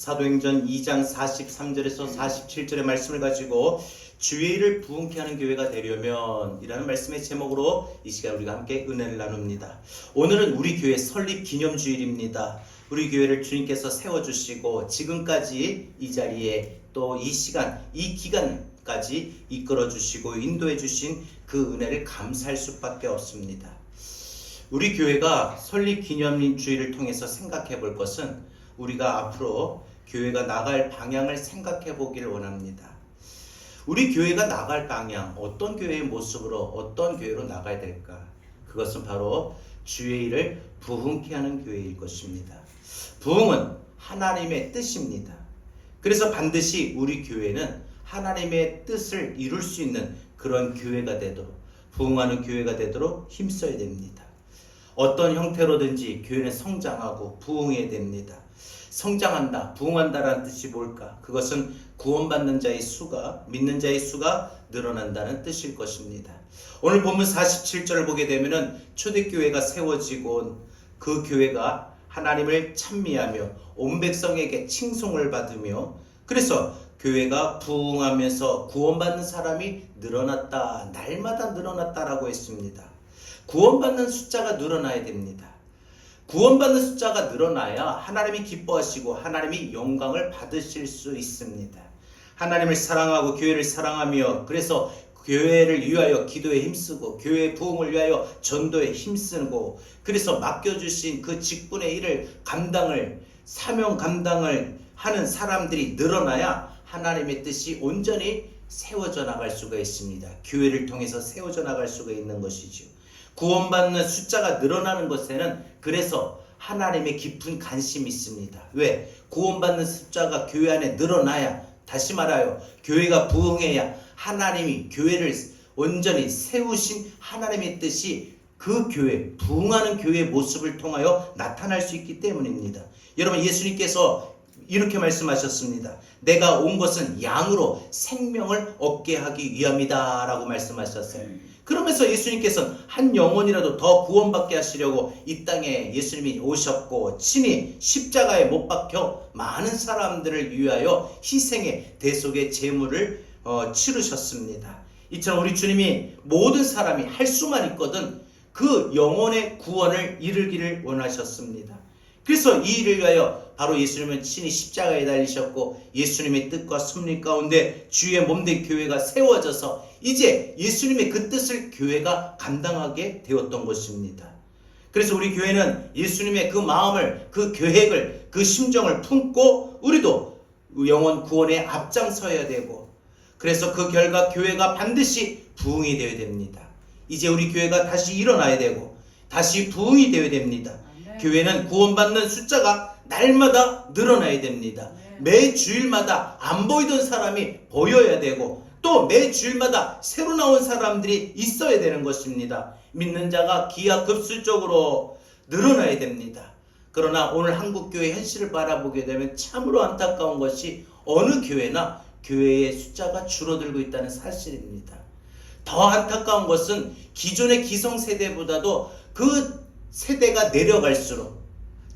사도행전 2장 43절에서 47절의 말씀을 가지고 주의 일을 부흥케 하는 교회가 되려면 이라는 말씀의 제목으로 이 시간 우리가 함께 은혜를 나눕니다. 오늘은 우리 교회 설립 기념주일입니다. 우리 교회를 주님께서 세워주시고 지금까지 이 자리에 또 이 시간, 이 기간까지 이끌어주시고 인도해주신 그 은혜를 감사할 수밖에 없습니다. 우리 교회가 설립 기념주일을 통해서 생각해 볼 것은 우리가 앞으로 교회가 나갈 방향을 생각해 보기를 원합니다. 우리 교회가 나갈 방향, 어떤 교회의 모습으로 어떤 교회로 나가야 될까? 그것은 바로 주의 일을 부흥케 하는 교회일 것입니다. 부흥은 하나님의 뜻입니다. 그래서 반드시 우리 교회는 하나님의 뜻을 이룰 수 있는 그런 교회가 되도록, 부흥하는 교회가 되도록 힘써야 됩니다. 어떤 형태로든지 교회는 성장하고 부흥해야 됩니다. 성장한다, 부흥한다라는 뜻이 뭘까? 그것은 구원받는 자의 수가, 믿는 자의 수가 늘어난다는 뜻일 것입니다. 오늘 본문 47절을 보게 되면은 초대교회가 세워지고 그 교회가 하나님을 찬미하며 온 백성에게 칭송을 받으며 그래서 교회가 부흥하면서 구원받는 사람이 늘어났다, 날마다 늘어났다라고 했습니다. 구원받는 숫자가 늘어나야 됩니다. 구원받는 숫자가 늘어나야 하나님이 기뻐하시고 하나님이 영광을 받으실 수 있습니다. 하나님을 사랑하고 교회를 사랑하며 그래서 교회를 위하여 기도에 힘쓰고 교회의 부흥을 위하여 전도에 힘쓰고 그래서 맡겨주신 그 직분의 일을 사명 감당을 하는 사람들이 늘어나야 하나님의 뜻이 온전히 세워져 나갈 수가 있습니다. 교회를 통해서 세워져 나갈 수가 있는 것이죠. 구원받는 숫자가 늘어나는 것에는 그래서 하나님의 깊은 관심이 있습니다. 왜? 구원받는 숫자가 교회 안에 늘어나야, 다시 말하여 교회가 부흥해야 하나님이 교회를 온전히 세우신 하나님의 뜻이 그 교회, 부흥하는 교회의 모습을 통하여 나타날 수 있기 때문입니다. 여러분, 예수님께서 이렇게 말씀하셨습니다. 내가 온 것은 양으로 생명을 얻게 하기 위함이다 라고 말씀하셨어요. 그러면서 예수님께서는 한 영혼이라도 더 구원받게 하시려고 이 땅에 예수님이 오셨고 친히 십자가에 못 박혀 많은 사람들을 위하여 희생의 대속의 제물을 치르셨습니다. 이처럼 우리 주님이 모든 사람이 할 수만 있거든 그 영혼의 구원을 이루기를 원하셨습니다. 그래서 이 일을 위하여 바로 예수님은 친히 십자가에 달리셨고 예수님의 뜻과 섭리 가운데 주의 몸된 교회가 세워져서 이제 예수님의 그 뜻을 교회가 감당하게 되었던 것입니다. 그래서 우리 교회는 예수님의 그 마음을, 그 계획을, 그 심정을 품고 우리도 영혼 구원에 앞장서야 되고 그래서 그 결과 교회가 반드시 부흥이 되어야 됩니다. 이제 우리 교회가 다시 일어나야 되고 다시 부흥이 되어야 됩니다. 교회는 구원받는 숫자가 날마다 늘어나야 됩니다. 매 주일마다 안 보이던 사람이 보여야 되고 또 매 주일마다 새로 나온 사람들이 있어야 되는 것입니다. 믿는 자가 기하급수적으로 늘어나야 됩니다. 그러나 오늘 한국교회 현실을 바라보게 되면 참으로 안타까운 것이 어느 교회나 교회의 숫자가 줄어들고 있다는 사실입니다. 더 안타까운 것은 기존의 기성세대보다도 그 세대가 내려갈수록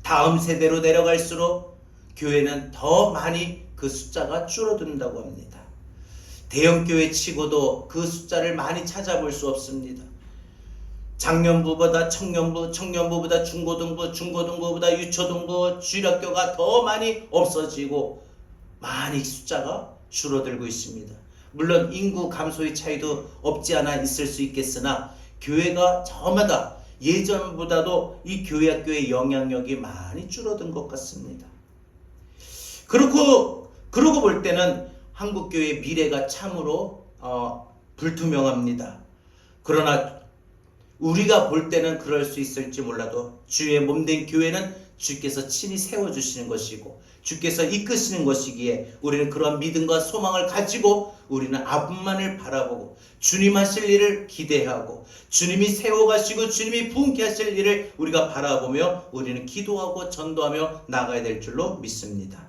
다음 세대로 내려갈수록 교회는 더 많이 그 숫자가 줄어든다고 합니다. 대형교회 치고도 그 숫자를 많이 찾아볼 수 없습니다. 장년부보다 청년부, 청년부보다 중고등부, 중고등부보다 유초등부, 주일학교가 더 많이 없어지고 많이 숫자가 줄어들고 있습니다. 물론 인구 감소의 차이도 없지 않아 있을 수 있겠으나 교회가 저마다 예전보다도 이 교회 학교의 영향력이 많이 줄어든 것 같습니다. 그러고 볼 때는 한국교회의 미래가 참으로 불투명합니다. 그러나 우리가 볼 때는 그럴 수 있을지 몰라도 주의 몸된 교회는 주께서 친히 세워주시는 것이고 주께서 이끄시는 것이기에 우리는 그런 믿음과 소망을 가지고 우리는 앞만을 바라보고 주님 하실 일을 기대하고 주님이 세워가시고 주님이 부흥케 하실 일을 우리가 바라보며 우리는 기도하고 전도하며 나가야 될 줄로 믿습니다.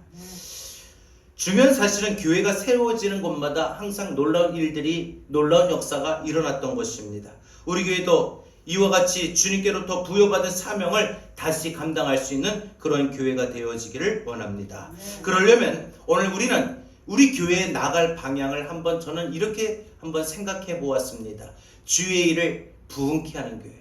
중요한 사실은 교회가 세워지는 곳마다 항상 놀라운 일들이, 놀라운 역사가 일어났던 것입니다. 우리 교회도 이와 같이 주님께로부터 부여받은 사명을 다시 감당할 수 있는 그런 교회가 되어지기를 원합니다. 그러려면 오늘 우리는 우리 교회에 나갈 방향을 저는 이렇게 한번 생각해 보았습니다. 주의 일을 부흥케 하는 교회.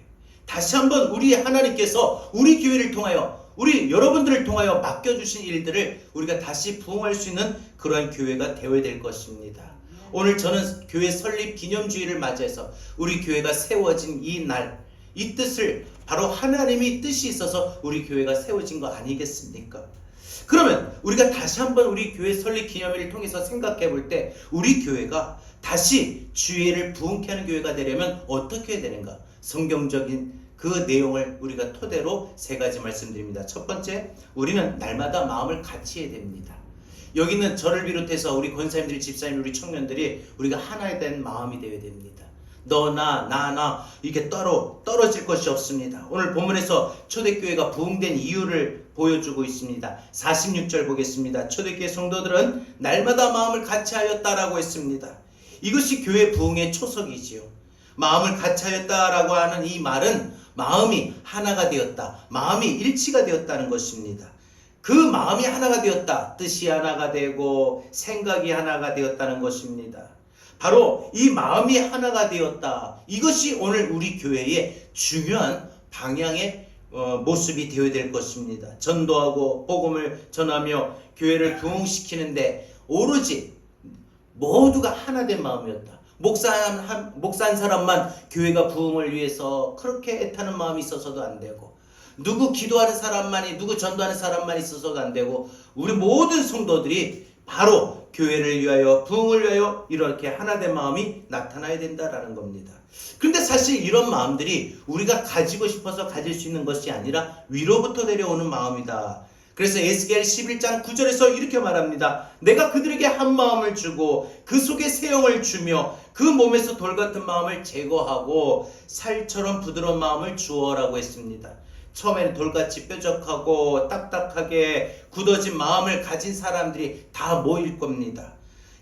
다시 한번 우리 하나님께서 우리 교회를 통하여 우리 여러분들을 통하여 맡겨주신 일들을 우리가 다시 부흥할 수 있는 그러한 교회가 되어야 될 것입니다. 오늘 저는 교회 설립 기념주의를 맞이해서 우리 교회가 세워진 이 날, 이 뜻을 바로 하나님의 뜻이 있어서 우리 교회가 세워진 거 아니겠습니까? 그러면 우리가 다시 한번 우리 교회 설립 기념일을 통해서 생각해 볼 때 우리 교회가 다시 주의를 부흥케 하는 교회가 되려면 어떻게 해야 되는가? 성경적인 그 내용을 우리가 토대로 세 가지 말씀드립니다. 첫 번째, 우리는 날마다 마음을 같이 해야 됩니다. 여기 있는 저를 비롯해서 우리 권사님들이, 집사님, 우리 청년들이 우리가 하나에 대한 마음이 되어야 됩니다. 너나 나 이렇게 떨어질 것이 없습니다. 오늘 본문에서 초대교회가 부흥된 이유를 보여주고 있습니다. 46절 보겠습니다. 초대교회 성도들은 날마다 마음을 같이 하였다라고 했습니다. 이것이 교회 부흥의 초석이지요. 마음을 같이 하였다라고 하는 이 말은 마음이 하나가 되었다, 마음이 일치가 되었다는 것입니다. 그 마음이 하나가 되었다, 뜻이 하나가 되고 생각이 하나가 되었다는 것입니다. 바로 이 마음이 하나가 되었다, 이것이 오늘 우리 교회의 중요한 방향의 모습이 되어야 될 것입니다. 전도하고 복음을 전하며 교회를 부흥시키는데 오로지 모두가 하나 된 마음이었다. 목사 한 사람만 교회가 부흥을 위해서 그렇게 애타는 마음이 있어서도 안 되고, 누구 기도하는 사람만이, 누구 전도하는 사람만 있어서도 안 되고, 우리 모든 성도들이 바로 교회를 위하여, 부흥을 위하여 이렇게 하나된 마음이 나타나야 된다라는 겁니다. 그런데 사실 이런 마음들이 우리가 가지고 싶어서 가질 수 있는 것이 아니라 위로부터 내려오는 마음이다. 그래서 에스겔 11장 9절에서 이렇게 말합니다. 내가 그들에게 한 마음을 주고 그 속에 새 영을 주며 그 몸에서 돌 같은 마음을 제거하고 살처럼 부드러운 마음을 주어라고 했습니다. 처음에는 돌같이 뾰족하고 딱딱하게 굳어진 마음을 가진 사람들이 다 모일 겁니다.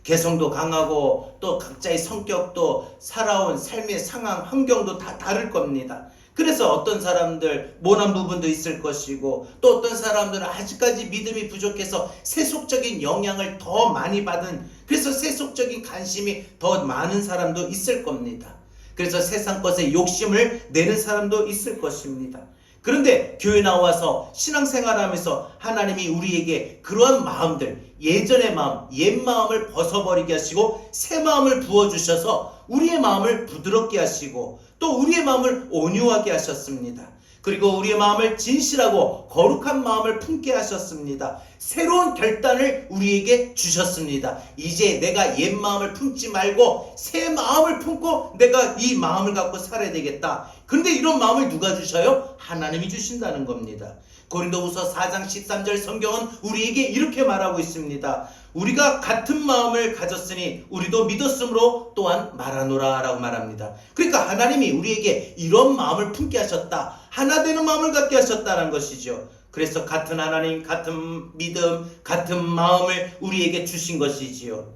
개성도 강하고 또 각자의 성격도, 살아온 삶의 상황, 환경도 다 다를 겁니다. 그래서 어떤 사람들 모난 부분도 있을 것이고, 또 어떤 사람들은 아직까지 믿음이 부족해서 세속적인 영향을 더 많이 받은, 그래서 세속적인 관심이 더 많은 사람도 있을 겁니다. 그래서 세상 것에 욕심을 내는 사람도 있을 것입니다. 그런데 교회 나와서 신앙생활하면서 하나님이 우리에게 그러한 마음들, 예전의 마음, 옛 마음을 벗어버리게 하시고 새 마음을 부어주셔서 우리의 마음을 부드럽게 하시고 또 우리의 마음을 온유하게 하셨습니다. 그리고 우리의 마음을 진실하고 거룩한 마음을 품게 하셨습니다. 새로운 결단을 우리에게 주셨습니다. 이제 내가 옛 마음을 품지 말고 새 마음을 품고 내가 이 마음을 갖고 살아야 되겠다. 그런데 이런 마음을 누가 주셔요? 하나님이 주신다는 겁니다. 고린도후서 4장 13절 성경은 우리에게 이렇게 말하고 있습니다. 우리가 같은 마음을 가졌으니 우리도 믿었으므로 또한 말하노라 라고 말합니다. 그러니까 하나님이 우리에게 이런 마음을 품게 하셨다, 하나 되는 마음을 갖게 하셨다는 것이죠. 그래서 같은 하나님, 같은 믿음, 같은 마음을 우리에게 주신 것이지요.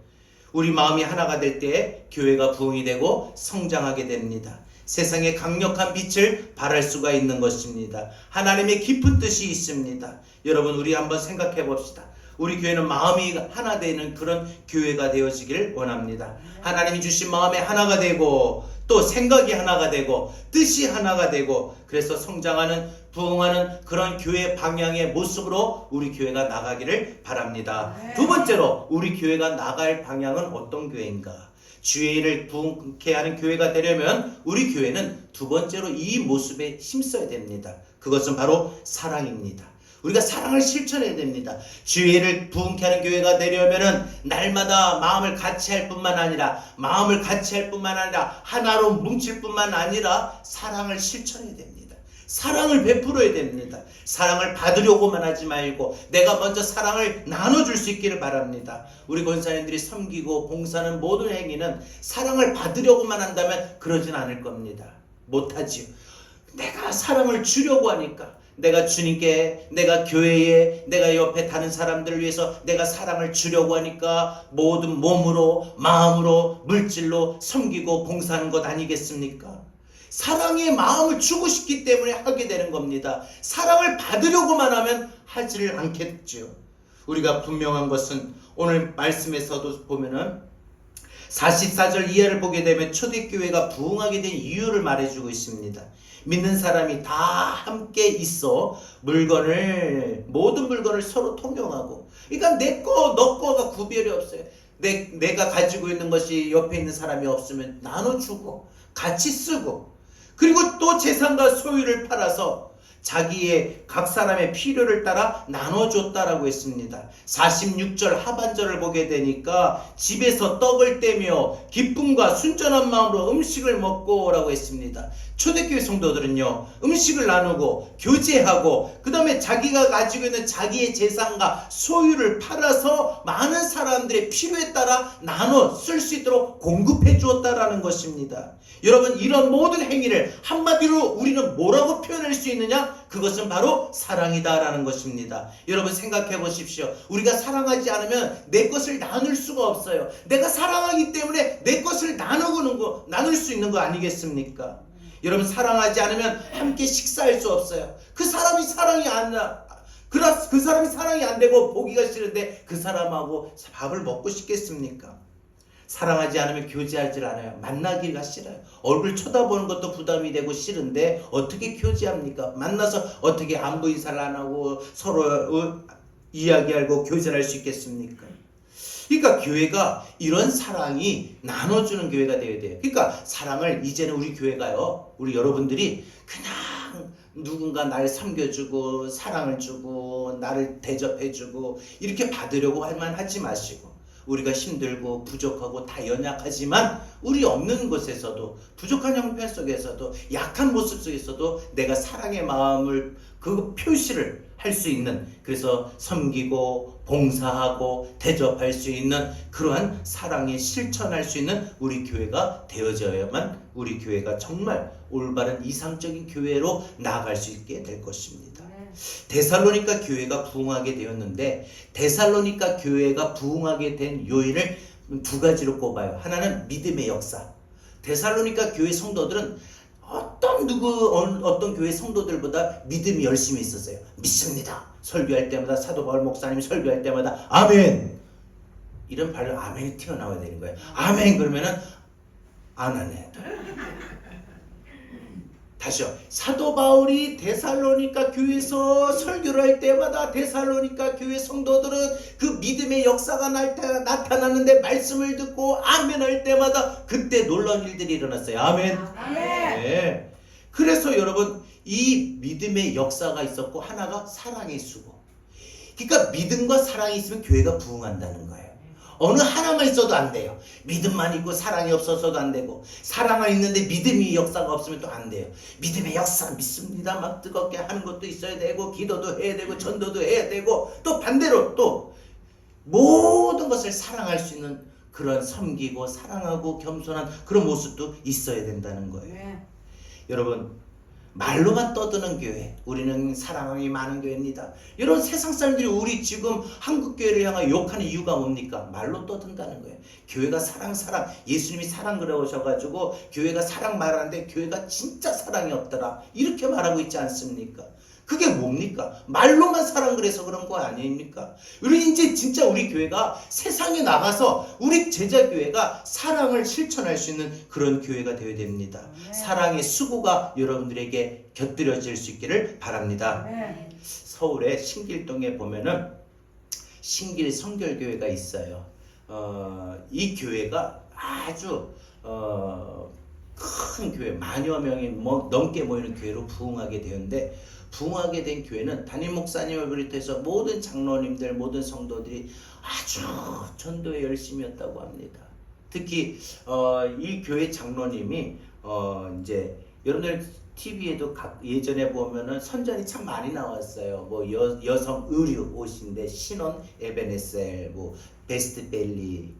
우리 마음이 하나가 될 때 교회가 부흥이 되고 성장하게 됩니다. 세상에 강력한 빛을 발할 수가 있는 것입니다. 하나님의 깊은 뜻이 있습니다. 여러분, 우리 한번 생각해 봅시다. 우리 교회는 마음이 하나 되는 그런 교회가 되어지기를 원합니다. 하나님이 주신 마음에 하나가 되고 또 생각이 하나가 되고 뜻이 하나가 되고, 그래서 성장하는, 부흥하는 그런 교회 방향의 모습으로 우리 교회가 나가기를 바랍니다. 두 번째로 우리 교회가 나갈 방향은 어떤 교회인가? 주의 일을 부흥케 하는 교회가 되려면 우리 교회는 두 번째로 이 모습에 힘써야 됩니다. 그것은 바로 사랑입니다. 우리가 사랑을 실천해야 됩니다. 주의 일을 부흥케 하는 교회가 되려면 날마다 마음을 같이 할 뿐만 아니라 하나로 뭉칠 뿐만 아니라 사랑을 실천해야 됩니다. 사랑을 베풀어야 됩니다. 사랑을 받으려고만 하지 말고 내가 먼저 사랑을 나눠줄 수 있기를 바랍니다. 우리 권사님들이 섬기고 봉사하는 모든 행위는 사랑을 받으려고만 한다면 그러진 않을 겁니다. 못하지요. 내가 사랑을 주려고 하니까, 내가 주님께, 내가 교회에, 내가 옆에 다른 사람들을 위해서 내가 사랑을 주려고 하니까 모든 몸으로, 마음으로, 물질로 섬기고 봉사하는 것 아니겠습니까? 사랑의 마음을 주고 싶기 때문에 하게 되는 겁니다. 사랑을 받으려고만 하면 하지를 않겠죠. 우리가 분명한 것은 오늘 말씀에서도 보면은 44절 이하를 보게 되면 초대교회가 부흥하게 된 이유를 말해주고 있습니다. 믿는 사람이 다 함께 있어 모든 물건을 서로 통용하고, 그러니까 내 거, 너 거가 구별이 없어요. 내가 가지고 있는 것이 옆에 있는 사람이 없으면 나눠주고 같이 쓰고, 그리고 또 재산과 소유를 팔아서 자기의 각 사람의 필요를 따라 나눠줬다라고 했습니다. 46절 하반절을 보게 되니까 집에서 떡을 떼며 기쁨과 순전한 마음으로 음식을 먹고 라고 했습니다. 초대교회 성도들은요, 음식을 나누고 교제하고 그 다음에 자기가 가지고 있는 자기의 재산과 소유를 팔아서 많은 사람들의 필요에 따라 나눠 쓸 수 있도록 공급해 주었다라는 것입니다. 여러분, 이런 모든 행위를 한마디로 우리는 뭐라고 표현할 수 있느냐? 그것은 바로 사랑이다라는 것입니다. 여러분, 생각해 보십시오. 우리가 사랑하지 않으면 내 것을 나눌 수가 없어요. 내가 사랑하기 때문에 내 것을 나눌 수 있는 거 아니겠습니까? 여러분, 사랑하지 않으면 함께 식사할 수 없어요. 그 사람이 사랑이 안 되고 보기가 싫은데 그 사람하고 밥을 먹고 싶겠습니까? 사랑하지 않으면 교제하지 않아요. 만나기가 싫어요. 얼굴 쳐다보는 것도 부담이 되고 싫은데 어떻게 교제합니까? 만나서 어떻게 안부 인사를 안 하고 서로 이야기하고 교제를 할 수 있겠습니까? 그러니까 교회가 이런 사랑이 나눠주는 교회가 되어야 돼요. 그러니까 사랑을 이제는 우리 교회가요, 우리 여러분들이 그냥 누군가 나를 섬겨주고 사랑을 주고 나를 대접해주고 이렇게 받으려고 할만 하지 마시고, 우리가 힘들고 부족하고 다 연약하지만 우리 없는 곳에서도, 부족한 형편 속에서도, 약한 모습 속에서도 내가 사랑의 마음을 그 표시를 할 수 있는, 그래서 섬기고 봉사하고 대접할 수 있는 그러한 사랑에 실천할 수 있는 우리 교회가 되어져야만 우리 교회가 정말 올바른 이상적인 교회로 나아갈 수 있게 될 것입니다. 데살로니가 교회가 부흥하게 되었는데, 데살로니가 교회가 부흥하게 된 요인을 두 가지로 꼽아요. 하나는 믿음의 역사. 데살로니가 교회 성도들은 어떤 교회 성도들보다 믿음이 열심히 있었어요. 믿습니다. 설교할 때마다, 사도 바울 목사님이 설교할 때마다 아멘, 이런 발로 아멘이 튀어나와야 되는 거예요. 아멘 그러면은 안 하네. 다시요. 사도 바울이 데살로니가 교회에서 설교를 할 때마다 데살로니가 교회 성도들은 그 믿음의 역사가 나타나는데 말씀을 듣고 아멘 할 때마다 그때 놀라운 일들이 일어났어요. 아멘. 아멘. 네. 그래서 여러분, 이 믿음의 역사가 있었고 하나가 사랑의 수고. 그러니까 믿음과 사랑이 있으면 교회가 부흥한다는 거예요. 어느 하나만 있어도 안 돼요. 믿음만 있고 사랑이 없어서도 안 되고, 사랑은 있는데 믿음이 역사가 없으면 또 안 돼요. 믿음의 역사, 믿습니다 막 뜨겁게 하는 것도 있어야 되고, 기도도 해야 되고, 전도도 해야 되고, 또 반대로 또 모든 것을 사랑할 수 있는 그런 섬기고 사랑하고 겸손한 그런 모습도 있어야 된다는 거예요. 네. 여러분, 말로만 떠드는 교회, 우리는 사랑이 많은 교회입니다. 이런 세상 사람들이 우리 지금 한국교회를 향하여 욕하는 이유가 뭡니까? 말로 떠든다는 거예요. 교회가 사랑, 예수님이 사랑 그러셔가지고 교회가 사랑 말하는데 교회가 진짜 사랑이 없더라, 이렇게 말하고 있지 않습니까? 그게 뭡니까? 말로만 사랑 그래서 그런 거 아닙니까? 우리 이제 진짜 우리 교회가 세상에 나가서 우리 제자교회가 사랑을 실천할 수 있는 그런 교회가 되어야 됩니다. 네. 사랑의 수고가 여러분들에게 곁들여질 수 있기를 바랍니다. 네. 서울의 신길동에 보면은 신길 성결교회가 있어요. 이 교회가 아주 큰 교회, 만여 명이 넘게 모이는 교회로 부흥하게 되었는데, 부흥하게 된 교회는 담임 목사님을 비롯해서 모든 장로님들, 모든 성도들이 아주 전도에 열심이었다고 합니다. 특히 이 교회 장로님이 이제 여러분들 TV에도 예전에 보면은 선전이 참 많이 나왔어요. 뭐 여성 의류 옷인데 신혼 에베네셀, 뭐 베스트벨리,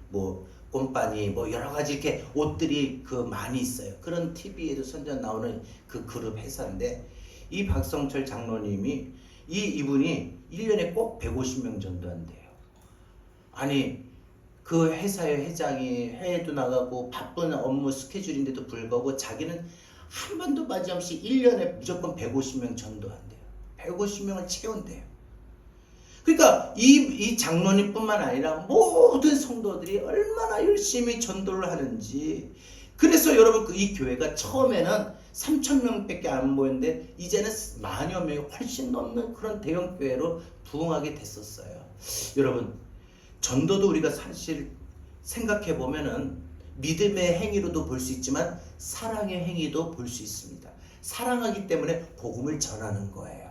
뭐 꼼빠니, 뭐 여러 가지 이렇게 옷들이 많이 있어요. 그런 TV에도 선전 나오는 그 그룹 회사인데, 이 박성철 장로님이 이분이 1년에 꼭 150명 전도한대요. 아니, 그 회사의 회장이 해외도 나가고 바쁜 업무 스케줄인데도 불구하고 자기는 한 번도 빠짐없이 1년에 무조건 150명 전도한대요. 150명을 채운대요. 그러니까 이 장로님뿐만 아니라 모든 성도들이 얼마나 열심히 전도를 하는지. 그래서 여러분 이 교회가 처음에는 3,000명밖에 안 모였는데 이제는 만여 명이 훨씬 넘는 그런 대형 교회로 부흥하게 됐었어요. 여러분 전도도 우리가 사실 생각해 보면은 믿음의 행위로도 볼 수 있지만 사랑의 행위도 볼 수 있습니다. 사랑하기 때문에 복음을 전하는 거예요.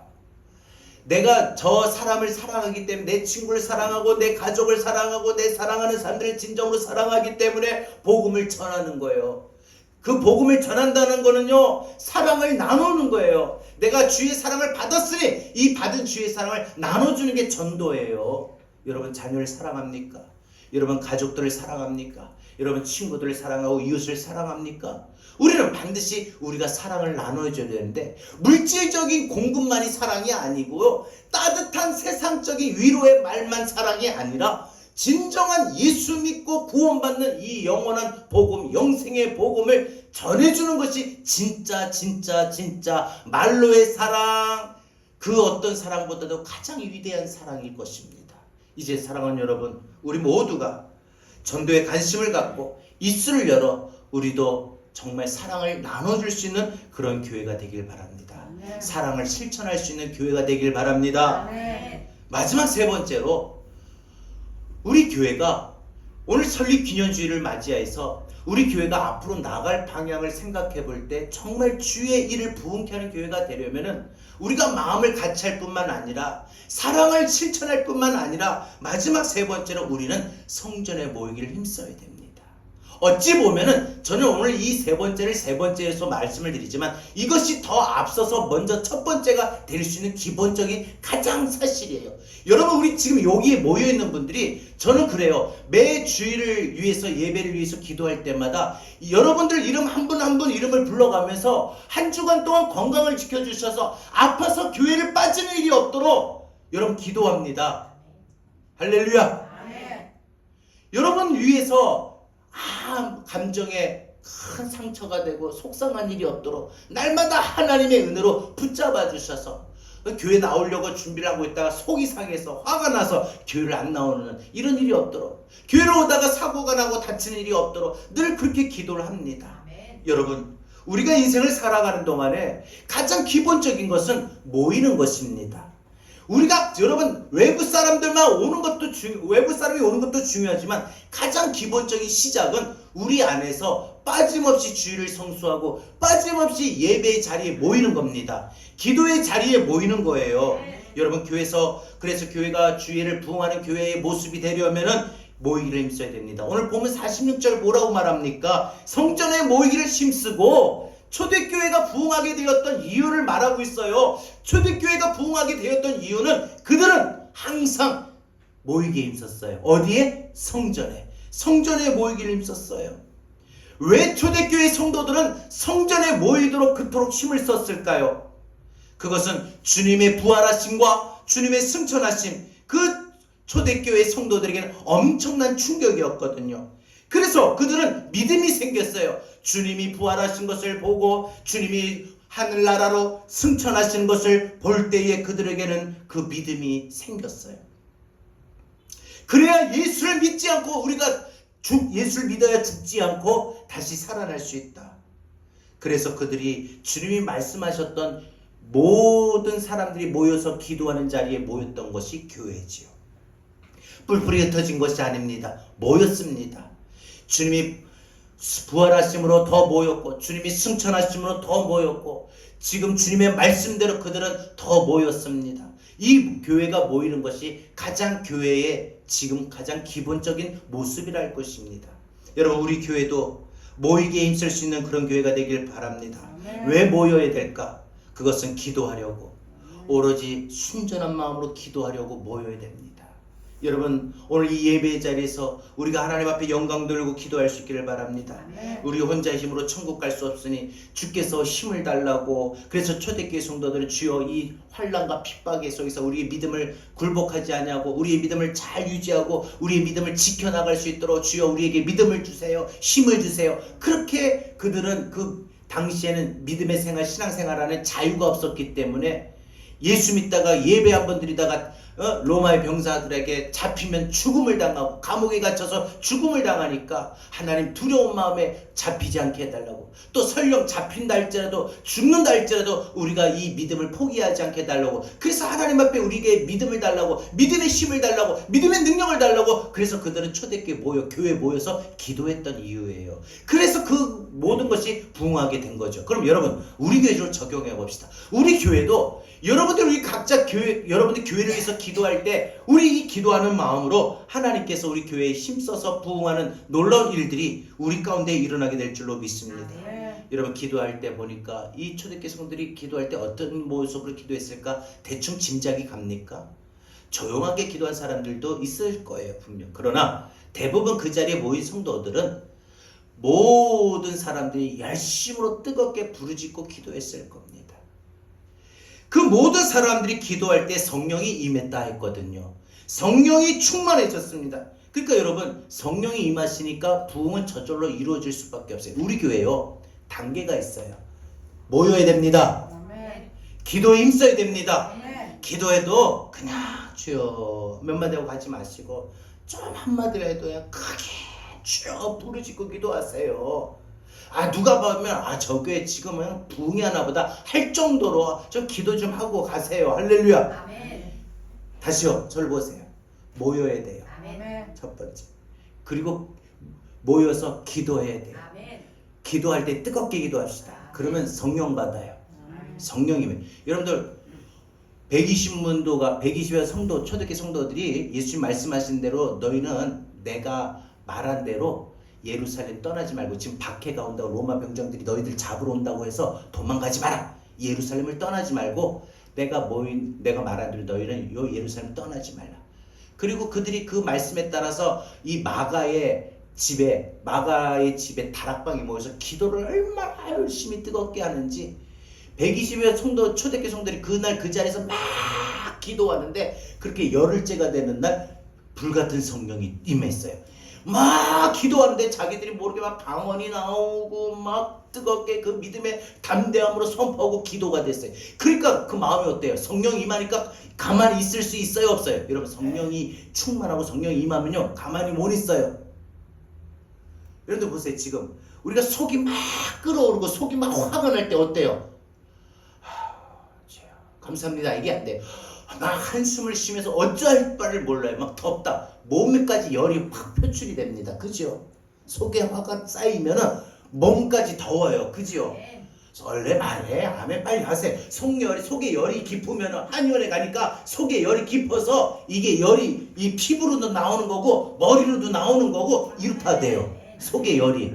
내가 저 사람을 사랑하기 때문에 내 친구를 사랑하고 내 가족을 사랑하고 내 사랑하는 사람들을 진정으로 사랑하기 때문에 복음을 전하는 거예요. 그 복음을 전한다는 거는요, 사랑을 나누는 거예요. 내가 주의 사랑을 받았으니 이 받은 주의 사랑을 나눠주는 게 전도예요. 여러분 자녀를 사랑합니까? 여러분 가족들을 사랑합니까? 여러분 친구들을 사랑하고 이웃을 사랑합니까? 우리는 반드시 우리가 사랑을 나눠줘야 되는데 물질적인 공급만이 사랑이 아니고요, 따뜻한 세상적인 위로의 말만 사랑이 아니라 진정한 예수 믿고 구원받는 이 영원한 복음, 영생의 복음을 전해주는 것이 진짜 말로의 사랑, 그 어떤 사랑보다도 가장 위대한 사랑일 것입니다. 이제 사랑하는 여러분, 우리 모두가 전도에 관심을 갖고 입술을 열어 우리도 정말 사랑을 나눠줄 수 있는 그런 교회가 되길 바랍니다. 네. 사랑을 실천할 수 있는 교회가 되길 바랍니다. 네. 마지막 세 번째로, 우리 교회가 오늘 설립 기념주일을 맞이해서 우리 교회가 앞으로 나갈 방향을 생각해 볼 때 정말 주의 일을 부흥케 하는 교회가 되려면은 우리가 마음을 같이 할 뿐만 아니라 사랑을 실천할 뿐만 아니라 마지막 세 번째로 우리는 성전에 모이기를 힘써야 됩니다. 어찌 보면은 저는 오늘 이 세 번째를 세 번째에서 말씀을 드리지만 이것이 더 앞서서 먼저 첫 번째가 될 수 있는 기본적인 가장 사실이에요. 여러분 우리 지금 여기에 모여있는 분들이 저는 그래요. 매 주일을 위해서 예배를 위해서 기도할 때마다 여러분들 이름 한 분 한 분 이름을 불러가면서 한 주간 동안 건강을 지켜주셔서 아파서 교회를 빠지는 일이 없도록 여러분 기도합니다. 할렐루야. 여러분 위해서 감정에 큰 상처가 되고 속상한 일이 없도록 날마다 하나님의 은혜로 붙잡아 주셔서 교회 나오려고 준비를 하고 있다가 속이 상해서 화가 나서 교회를 안 나오는 이런 일이 없도록, 교회로 오다가 사고가 나고 다치는 일이 없도록 늘 그렇게 기도를 합니다. 여러분 우리가 인생을 살아가는 동안에 가장 기본적인 것은 모이는 것입니다. 우리가 여러분 외부 사람들만 오는 것도 외부 사람이 오는 것도 중요하지만 가장 기본적인 시작은 우리 안에서 빠짐없이 주일을 성수하고 빠짐없이 예배의 자리에 모이는 겁니다. 기도의 자리에 모이는 거예요. 여러분 교회에서, 그래서 교회가 주일을 부흥하는 교회의 모습이 되려면은 모이기를 힘써야 됩니다. 오늘 보면 46절 뭐라고 말합니까? 성전에 모이기를 힘쓰고. 초대교회가 부흥하게 되었던 이유를 말하고 있어요. 초대교회가 부흥하게 되었던 이유는 그들은 항상 모이기에 힘썼어요. 어디에? 성전에. 성전에 모이기를 힘썼어요. 왜 초대교회 성도들은 성전에 모이도록 그토록 힘을 썼을까요? 그것은 주님의 부활하심과 주님의 승천하심, 그 초대교회 성도들에게는 엄청난 충격이었거든요. 그래서 그들은 믿음이 생겼어요. 주님이 부활하신 것을 보고 주님이 하늘나라로 승천하신 것을 볼 때에 그들에게는 그 믿음이 생겼어요. 그래야 예수를 믿지 않고 우리가 예수를 믿어야 죽지 않고 다시 살아날 수 있다. 그래서 그들이 주님이 말씀하셨던 모든 사람들이 모여서 기도하는 자리에 모였던 것이 교회지요. 뿔뿔이 흩어진 것이 아닙니다. 모였습니다. 주님이 부활하심으로 더 모였고 주님이 승천하심으로 더 모였고 지금 주님의 말씀대로 그들은 더 모였습니다. 이 교회가 모이는 것이 가장 교회의 지금 가장 기본적인 모습이랄 것입니다. 여러분 우리 교회도 모이기에 힘쓸 수 있는 그런 교회가 되길 바랍니다. 왜 모여야 될까? 그것은 기도하려고, 오로지 순전한 마음으로 기도하려고 모여야 됩니다. 여러분 오늘 이 예배의 자리에서 우리가 하나님 앞에 영광 돌리고 기도할 수 있기를 바랍니다. 우리 혼자의 힘으로 천국 갈 수 없으니 주께서 힘을 달라고, 그래서 초대교회 성도들은 주여 이 환난과 핍박의 속에서 우리의 믿음을 굴복하지 아니하고 우리의 믿음을 잘 유지하고 우리의 믿음을 지켜나갈 수 있도록 주여 우리에게 믿음을 주세요, 힘을 주세요. 그렇게 그들은 그 당시에는 믿음의 생활, 신앙생활하는 자유가 없었기 때문에 예수 믿다가 예배 한번 드리다가 로마의 병사들에게 잡히면 죽음을 당하고 감옥에 갇혀서 죽음을 당하니까 하나님 두려운 마음에 잡히지 않게 해달라고, 또 설령 잡힌다 할지라도 죽는다 할지라도 우리가 이 믿음을 포기하지 않게 해달라고, 그래서 하나님 앞에 우리에게 믿음을 달라고, 믿음의 힘을 달라고, 믿음의 능력을 달라고, 그래서 그들은 초대교회 교회에 모여서 기도했던 이유예요. 그래서 그 모든 것이 부흥하게 된 거죠. 그럼 여러분, 우리 교회로 적용해 봅시다. 우리 교회도 우리 각자 여러분들 교회를 위해서 기도할 때 우리 이 기도하는 마음으로 하나님께서 우리 교회에 힘써서 부흥하는 놀라운 일들이 우리 가운데 일어나게 될 줄로 믿습니다. 여러분, 기도할 때 보니까 이 초대교회 성도들이 기도할 때 어떤 모습으로 기도했을까 대충 짐작이 갑니까? 조용하게 기도한 사람들도 있을 거예요, 분명. 그러나 대부분 그 자리에 모인 성도들은 모든 사람들이 열심으로 뜨겁게 부르짖고 기도했을 겁니다. 그 모든 사람들이 기도할 때 성령이 임했다 했거든요. 성령이 충만해졌습니다. 그러니까 여러분, 성령이 임하시니까 부흥은 저절로 이루어질 수밖에 없어요. 우리 교회요, 단계가 있어요. 모여야 됩니다. 기도에 힘써야 됩니다. 기도해도 그냥 주여 몇 마디 하고 가지 마시고 좀 한마디를 해도 그냥 크게 주여 부르짖고 기도하세요. 누가 보면 저 교회 지금은 부흥이 하나 보다 할 정도로 좀 기도 좀 하고 가세요. 할렐루야. 아멘. 다시요, 저를 보세요. 모여야 돼요. 아멘. 첫 번째. 그리고 모여서 기도해야 돼요. 아멘. 기도할 때 뜨겁게 기도합시다. 그러면 성령 받아요. 성령이면 여러분들 120여 성도, 초대교회 성도들이 예수님 말씀하신 대로 너희는 내가 말한 대로 예루살렘 떠나지 말고, 지금 박해가 온다고 로마 병정들이 너희들 잡으러 온다고 해서 도망가지 마라. 예루살렘을 떠나지 말고 내가 말한 대로 너희는 요 예루살렘 떠나지 말라. 그리고 그들이 그 말씀에 따라서 이 마가의 집에 다락방에 모여서 기도를 얼마나 열심히 뜨겁게 하는지 120여 성도, 초대교회 성도들이 그날 그 자리에서 막 기도하는데 그렇게 열흘째가 되는 날 불같은 성령이 임했어요. 막 기도하는데 자기들이 모르게 막 방언이 나오고 막 뜨겁게 그 믿음의 담대함으로 선포하고 기도가 됐어요. 그러니까 그 마음이 어때요? 성령이 임하니까 가만히 있을 수 있어요, 없어요? 여러분, 성령이 충만하고 성령이 임하면요 가만히 못 있어요. 여러분들 보세요. 지금 우리가 속이 막 끓어오르고 속이 막 화가 날 때 어때요? 감사합니다, 이게 안 돼요. 막 한숨을 쉬면서 어찌할 바를 몰라요. 막 덥다. 몸에까지 열이 확 표출이 됩니다. 그죠? 속에 화가 쌓이면은 몸까지 더워요. 그죠? 원래 말해. 아멘. 빨리 하세요. 속에 열이 깊으면은 한의원에 가니까 속에 열이 깊어서 이게 열이 이 피부로도 나오는 거고 머리로도 나오는 거고 이렇다 돼요. 속에 열이.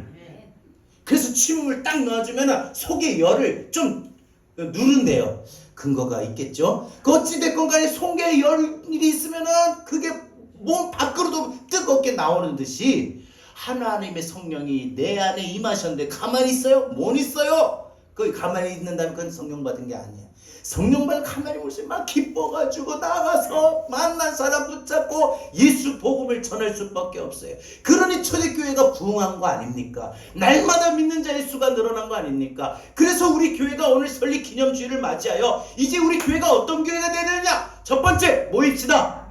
그래서 침을 딱 넣어주면은 속에 열을 좀 누른대요. 근거가 있겠죠? 어찌됐건 간에 속에 열이 있으면은 그게 몸 밖으로도 뜨겁게 나오는 듯이 하나님의 성령이 내 안에 임하셨는데 가만히 있어요? 못 있어요? 그 가만히 있는다면 그건 성령 받은 게 아니에요. 성령 받은 가만히 오시면 막 기뻐가지고 나가서 만난 사람 붙잡고 예수 복음을 전할 수밖에 없어요. 그러니 초대교회가 부흥한 거 아닙니까? 날마다 믿는 자의 수가 늘어난 거 아닙니까? 그래서 우리 교회가 오늘 설립 기념주일을 맞이하여 이제 우리 교회가 어떤 교회가 되느냐? 첫 번째, 모입시다.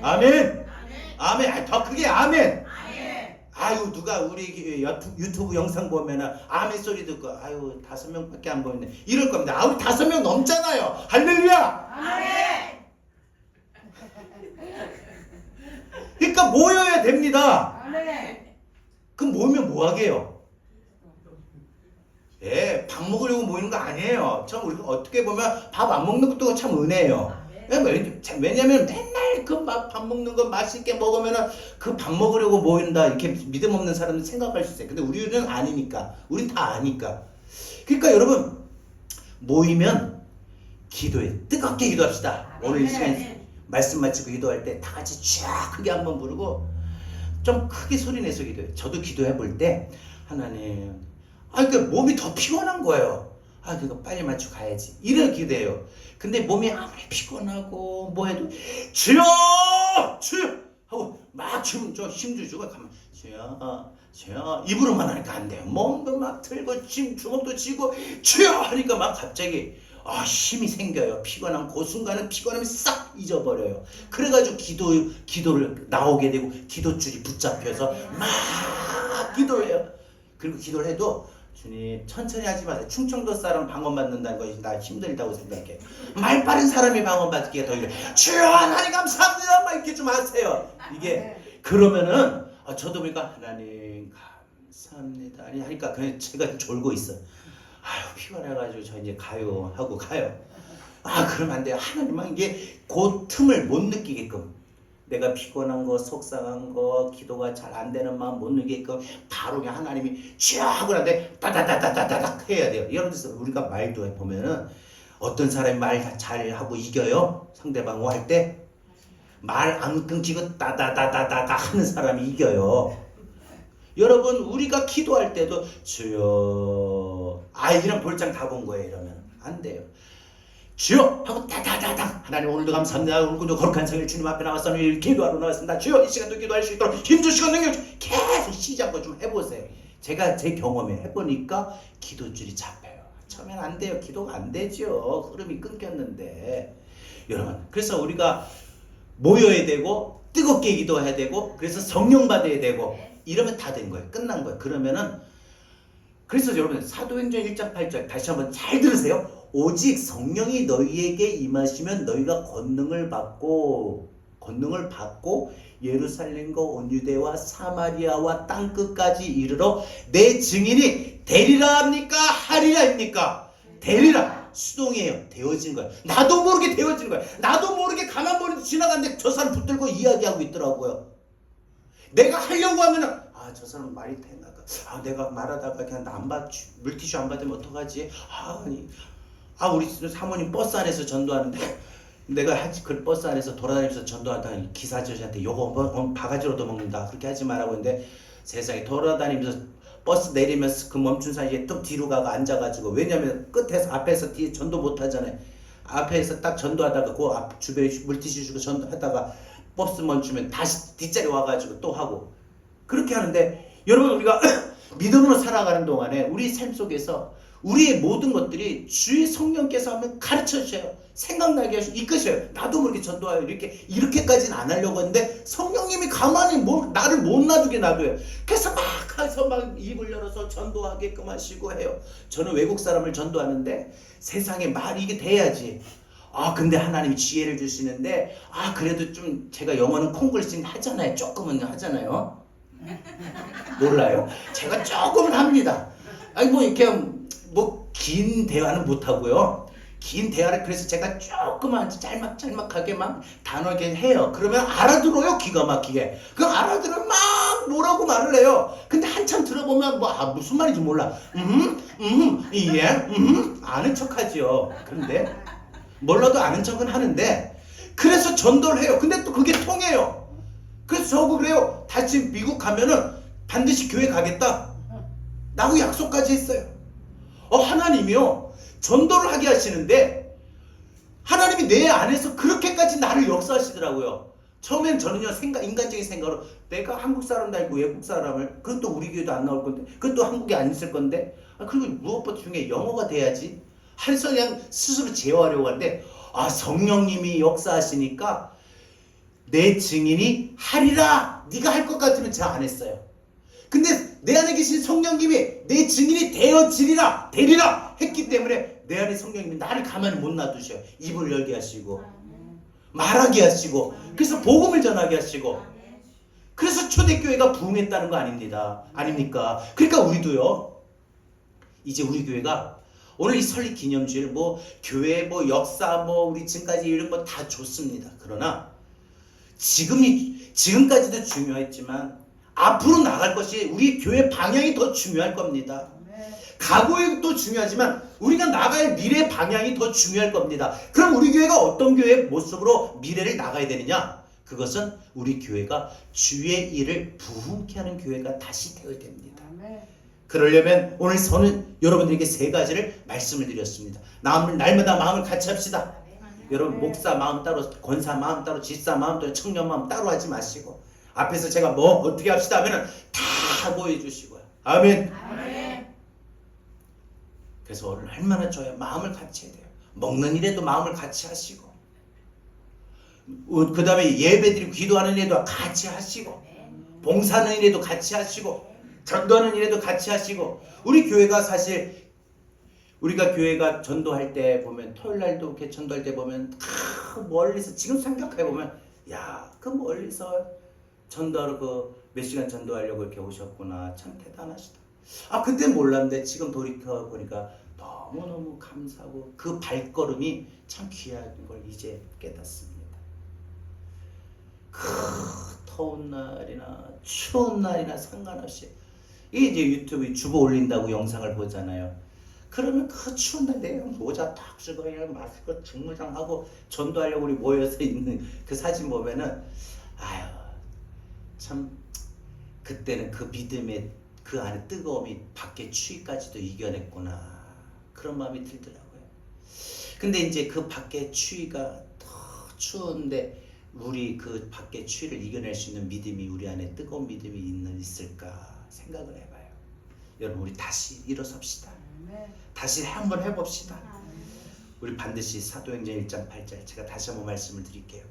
아멘. 아멘. 더 크게 아멘. 아유, 누가 우리 유튜브 영상 보면은 아멘 소리 듣고 아유 5명밖에 안 보이네 이럴 겁니다. 아우 5명 넘잖아요. 할렐루야. 아멘. 그러니까 모여야 됩니다. 아멘. 그럼 모이면 뭐 하게요? 예, 밥 먹으려고 모이는 거 아니에요. 참 우리가 어떻게 보면 밥 안 먹는 것도 참 은혜예요. 왜냐면 맨날 그 밥 먹는 거 맛있게 먹으면은 그 밥 먹으려고 모인다 이렇게 믿음 없는 사람들 생각할 수 있어요. 근데 우리는 아니니까. 우린 다 아니까. 그러니까 여러분 모이면 기도해. 뜨겁게 기도합시다. 오늘 이 시간 말씀 마치고 기도할 때 다 같이 쫙 크게 한번 부르고 좀 크게 소리 내서 기도해. 저도 기도해 볼 때 하나님 그러니까 몸이 더 피곤한 거예요. 그거 빨리 맞춰 가야지. 이런 기대요. 근데 몸이 아무리 피곤하고 뭐 해도 주여! 주여! 하고 막 좀 힘주고 가만 주여 입으로만 하니까 안 돼요. 몸도 막 들고 주먹도 쥐고 주여 하니까 막 갑자기 힘이 생겨요. 피곤함 그 순간은 피곤함이 싹 잊어버려요. 그래가지고 기도를 나오게 되고 기도줄이 붙잡혀서 막 기도해요. 그리고 기도를 해도 주님 천천히 하지 마세요. 충청도 사람 방언받는다는 것이 나 힘들다고 생각해. 말 빠른 사람이 방언받기가 더 이래. 주여 하나님 감사합니다 막 이렇게 좀 하세요. 이게 그러면은 저도 보니까 하나님 감사합니다 하니까 그냥 제가 졸고 있어. 아유 피곤해가지고 저 이제 가요 하고 가요. 그러면 안 돼요. 하나님은 이게 그 틈을 못 느끼게끔, 내가 피곤한 거 속상한 거 기도가 잘 안 되는 마음 못 느끼게끔 바로 그냥 하나님이 쥐어 하고 나는데 따다다다다닥 해야 돼요. 여러분들 우리가 말도 해보면은 어떤 사람이 말 잘하고 이겨요. 상대방 할 때 말 안 끊기고 따다다다다다 하는 사람이 이겨요. 여러분 우리가 기도할 때도 주여 이런 볼장 다 본 거예요. 이러면 안 돼요. 주여 하고 따다다다 하나님 오늘도 감사합니다. 오늘도 거룩한 성일 주님 앞에 나와서 기도하러 나왔습니다. 주여 이 시간도 기도할 수 있도록 힘주시고 능력 계속 시작을 좀 해보세요. 제가 제 경험에 해보니까 기도줄이 잡혀요. 처음엔 안 돼요. 기도가 안 되죠. 흐름이 끊겼는데. 여러분 그래서 우리가 모여야 되고 뜨겁게 기도해야 되고 그래서 성령 받아야 되고 이러면 다 된 거예요. 끝난 거예요. 그러면은 그래서 여러분 사도행전 1장 8절 다시 한번 잘 들으세요. 오직 성령이 너희에게 임하시면 너희가 권능을 받고 예루살렘과 온 유대와 사마리아와 땅끝까지 이르러 내 증인이 되리라 합니까? 하리라 합니까? 되리라. 수동이에요. 되어진 거예요. 나도 모르게 되어진 거예요. 나도 모르게 가만 보는데 지나가는데 저 사람 붙들고 이야기하고 있더라고요. 내가 하려고 하면은 저 사람 말이 되나? 내가 말하다가 그냥 물티슈 안 받으면 어떡하지? 우리 사모님 버스 안에서 전도하는데 내가 그 버스 안에서 돌아다니면서 전도하다 기사 아저씨한테 요거 바가지로도 먹는다 그렇게 하지 말라고 했는데 세상에 돌아다니면서 버스 내리면서 그 멈춘 사이에 또 뒤로 가고 앉아가지고, 왜냐면 끝에서 앞에서 뒤에 전도 못 하잖아요. 앞에서 딱 전도하다가 그 앞 주변에 물티슈 주고 전도하다가 버스 멈추면 다시 뒷자리 와가지고 또 하고 그렇게 하는데, 여러분 우리가 믿음으로 살아가는 동안에 우리 삶 속에서 우리의 모든 것들이 주의 성령께서 하면 가르쳐 주셔요. 생각나게 하시고 이끄셔요. 나도 모르게 전도하여 이렇게까지는 안 하려고 했는데 성령님이 가만히 나를 못 놔두게 놔둬요. 그래서 막 해서 막 입을 열어서 전도하게끔 하시고 해요. 저는 외국 사람을 전도하는데 세상에 말이 이게 돼야지. 근데 하나님이 지혜를 주시는데 그래도 좀 제가 영어는 콩글싱 하잖아요. 조금은 하잖아요. 몰라요? 제가 조금은 합니다. 이렇게 긴 대화는 못하고요. 긴 대화를 그래서 제가 조그만 짤막하게 막 단어게 해요. 그러면 알아들어요. 기가 막히게. 그럼 알아들으면 막 뭐라고 말을 해요. 근데 한참 들어보면 무슨 말인지 몰라. 예, 아는 척하지요. 근데 몰라도 아는 척은 하는데, 그래서 전도를 해요. 근데 또 그게 통해요. 그래서 저거 그래요. 다시 미국 가면은 반드시 교회 가겠다 라고 약속까지 했어요. 하나님이요 전도를 하게 하시는데 하나님이 내 안에서 그렇게까지 나를 역사하시더라고요. 처음엔 저는요 인간적인 생각으로 내가 한국 사람도 아니고 외국 사람을, 그것도 우리 교회도 안 나올 건데, 그것도 한국에 안 있을 건데, 그리고 무엇보다 중요해 영어가 돼야지 해서 그냥 스스로 제어하려고 하는데, 성령님이 역사하시니까 내 증인이 하리라. 네가 할 것 같으면 제가 안 했어요. 근데 내 안에 계신 성령님이 내 증인이 되리라 했기 때문에 내 안에 성령님이 나를 가만히 못 놔두셔요. 입을 열게 하시고 말하게 하시고, 그래서 복음을 전하게 하시고, 그래서 초대교회가 부흥했다는 거 아닙니까? 그러니까 우리도요, 이제 우리 교회가 오늘 이 설립 기념주일 교회 역사 우리 지금까지 이런 거 다 좋습니다. 그러나 지금까지도 중요했지만 앞으로 나갈 것이 우리 교회 방향이 더 중요할 겁니다. 과거에도 중요하지만 우리가 나갈 미래 방향이 더 중요할 겁니다. 그럼 우리 교회가 어떤 교회의 모습으로 미래를 나가야 되느냐? 그것은 우리 교회가 주의 일을 부흥케 하는 교회가 다시 되어야 됩니다. 그러려면 오늘 저는 여러분들에게 3가지를 말씀을 드렸습니다. 날마다 마음을 같이 합시다. 여러분 목사 마음 따로, 권사 마음 따로, 집사 마음 따로, 청년 마음 따로 하지 마시고 앞에서 제가 뭐 어떻게 합시다 하면은 다 보여주시고요. 아멘. 아멘. 그래서 얼마나 줘야 마음을 같이 해야 돼요. 먹는 일에도 마음을 같이 하시고, 그 다음에 예배드리고 기도하는 일에도 같이 하시고, 봉사하는 일에도 같이 하시고, 전도하는 일에도 같이 하시고. 우리 교회가 사실 우리가 교회가 전도할 때 보면 토요일 날도 이렇게 전도할 때 보면 멀리서 지금 생각해 보면 야, 그 멀리서 전도하러 그 몇 시간 전도하려고 이렇게 오셨구나. 참 대단하시다. 아, 그때 몰랐는데 지금 돌이켜 보니까 너무너무 감사하고 그 발걸음이 참 귀한 걸 이제 깨닫습니다. 더운 날이나 추운 날이나 상관없이 이제 유튜브에 주보 올린다고 영상을 보잖아요. 그러면 그 추운 날 내가 모자 딱 쓰고 그냥 마스크 중무장하고 전도하려고 우리 모여서 있는 그 사진 보면은 아유 참 그때는 그 믿음의 그 안에 뜨거움이 밖에 추위까지도 이겨냈구나 그런 마음이 들더라고요. 근데 이제 그 밖에 추위가 더 추운데 우리 그 밖에 추위를 이겨낼 수 있는 믿음이 우리 안에 뜨거운 믿음이 있을까 생각을 해봐요. 여러분 우리 다시 일어섭시다. 다시 한번 해봅시다. 우리 반드시 사도행전 1장 8절 제가 다시 한번 말씀을 드릴게요.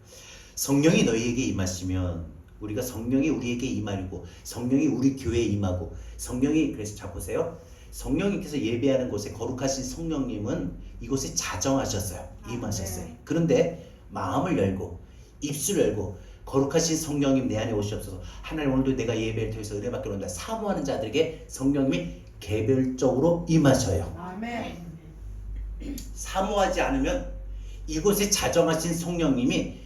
성령이 너희에게 임하시면 우리가 성령이 우리에게 임하고 성령이 우리 교회에 임하고 성령이 그래서 자 보세요. 성령님께서 예배하는 곳에 거룩하신 성령님은 이곳에 자정하셨어요. 임하셨어요. 그런데 마음을 열고 입술을 열고 거룩하신 성령님 내 안에 오시옵소서. 하나님 오늘도 내가 예배를 통해서 은혜받게 온다 사모하는 자들에게 성령님이 개별적으로 임하셔요. 아멘. 사모하지 않으면 이곳에 자정하신 성령님이